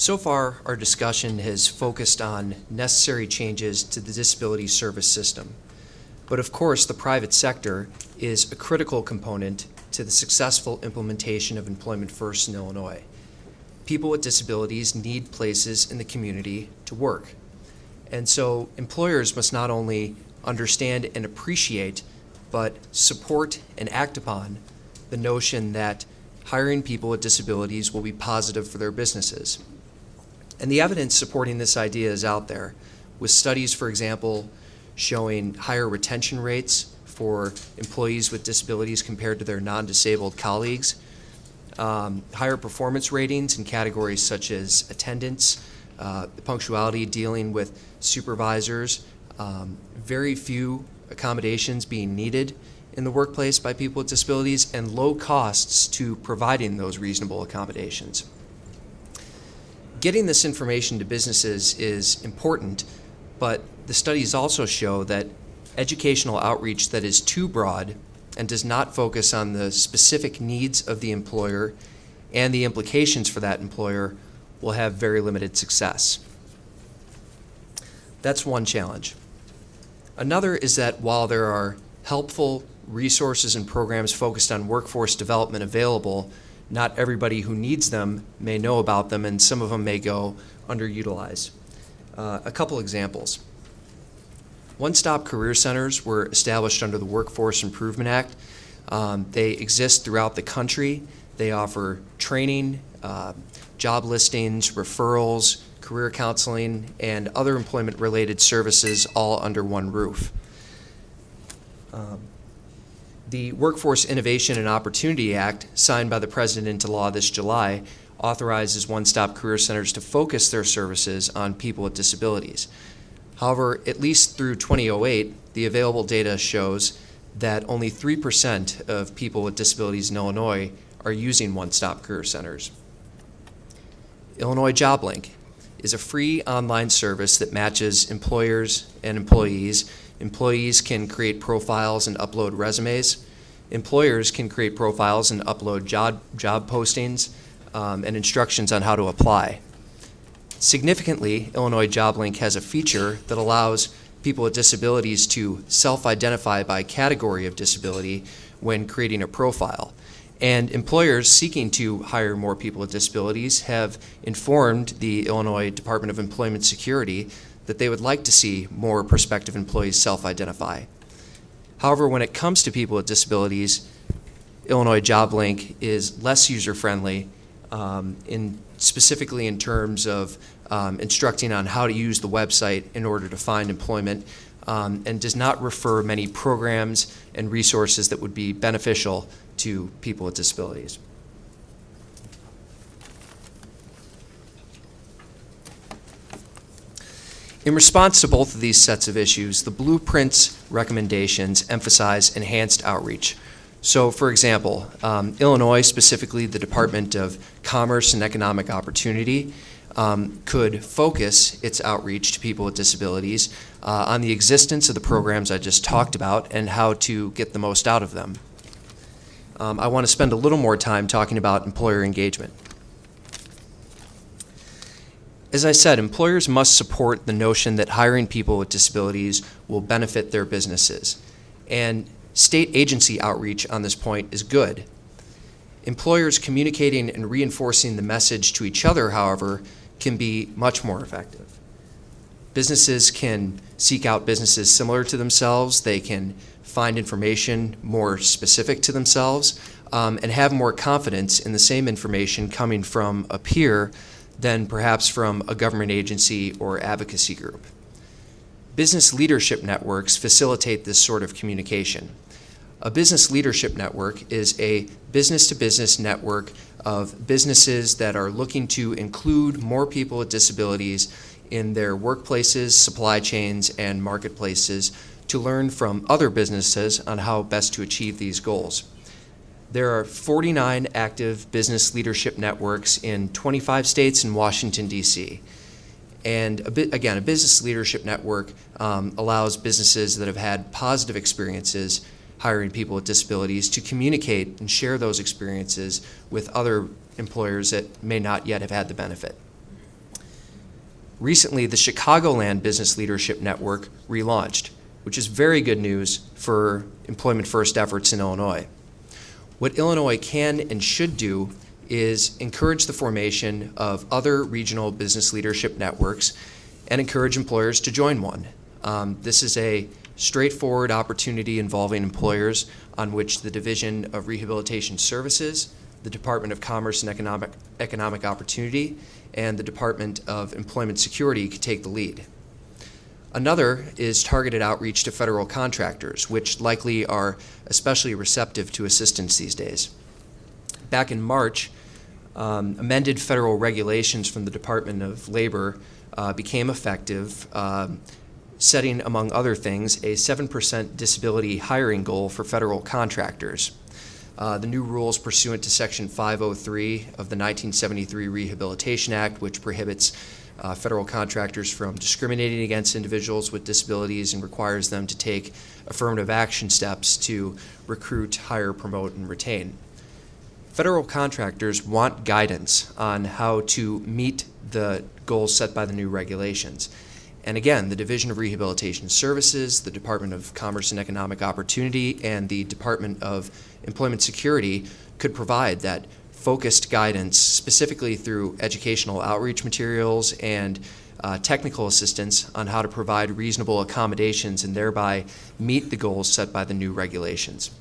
So far, our discussion has focused on necessary changes to the disability service system. But of course, the private sector is a critical component to the successful implementation of Employment First in Illinois. People with disabilities need places in the community to work. And so employers must not only understand and appreciate, but support and act upon the notion that hiring people with disabilities will be positive for their businesses. And the evidence supporting this idea is out there, with studies, for example, showing higher retention rates for employees with disabilities compared to their non-disabled colleagues, higher performance ratings in categories such as attendance, punctuality, dealing with supervisors, very few accommodations being needed in the workplace by people with disabilities, and low costs to providing those reasonable accommodations. Getting this information to businesses is important, but the studies also show that educational outreach that is too broad and does not focus on the specific needs of the employer and the implications for that employer will have very limited success. That's one challenge. Another is that while there are helpful resources and programs focused on workforce development available, not everybody who needs them may know about them, and some of them may go underutilized. A couple examples. One-stop career centers were established under the Workforce Improvement Act. They exist throughout the country. They offer training, job listings, referrals, career counseling, and other employment-related services all under one roof. The Workforce Innovation and Opportunity Act, signed by the President into law this July, authorizes one-stop career centers to focus their services on people with disabilities. However, at least through 2008, the available data shows that only 3% of people with disabilities in Illinois are using one-stop career centers. Illinois JobLink is a free online service that matches employers and employees. Employees can create profiles and upload resumes. Employers can create profiles and upload job postings and instructions on how to apply. Significantly, Illinois JobLink has a feature that allows people with disabilities to self-identify by category of disability when creating a profile. And employers seeking to hire more people with disabilities have informed the Illinois Department of Employment Security that they would like to see more prospective employees self-identify. However, when it comes to people with disabilities, Illinois JobLink is less user-friendly, specifically in terms of instructing on how to use the website in order to find employment, and does not refer many programs and resources that would be beneficial to people with disabilities. In response to both of these sets of issues, the blueprint's recommendations emphasize enhanced outreach. So, for example, Illinois, specifically the Department of Commerce and Economic Opportunity, could focus its outreach to people with disabilities on the existence of the programs I just talked about and how to get the most out of them. I want to spend a little more time talking about employer engagement. As I said, employers must support the notion that hiring people with disabilities will benefit their businesses. And state agency outreach on this point is good. Employers communicating and reinforcing the message to each other, however, can be much more effective. Businesses can seek out businesses similar to themselves. They can find information more specific to themselves and have more confidence in the same information coming from a peer than perhaps from a government agency or advocacy group. Business leadership networks facilitate this sort of communication. A business leadership network is a business-to-business network of businesses that are looking to include more people with disabilities in their workplaces, supply chains, and marketplaces to learn from other businesses on how best to achieve these goals. There are 49 active business leadership networks in 25 states and Washington, D.C. And a business leadership network allows businesses that have had positive experiences hiring people with disabilities to communicate and share those experiences with other employers that may not yet have had the benefit. Recently, the Chicagoland Business Leadership Network relaunched, which is very good news for employment first efforts in Illinois. What Illinois can and should do is encourage the formation of other regional business leadership networks and encourage employers to join one. This is a straightforward opportunity involving employers on which the Division of Rehabilitation Services, the Department of Commerce and Economic Opportunity, and the Department of Employment Security could take the lead. Another is targeted outreach to federal contractors, which likely are especially receptive to assistance these days. Back in March, amended federal regulations from the Department of Labor became effective, setting, among other things, a 7% disability hiring goal for federal contractors. The new rules pursuant to Section 503 of the 1973 Rehabilitation Act, which prohibits federal contractors from discriminating against individuals with disabilities and requires them to take affirmative action steps to recruit, hire, promote, and retain. Federal contractors want guidance on how to meet the goals set by the new regulations. And again, the Division of Rehabilitation Services, the Department of Commerce and Economic Opportunity, and the Department of Employment Security could provide that focused guidance, specifically through educational outreach materials and technical assistance on how to provide reasonable accommodations and thereby meet the goals set by the new regulations.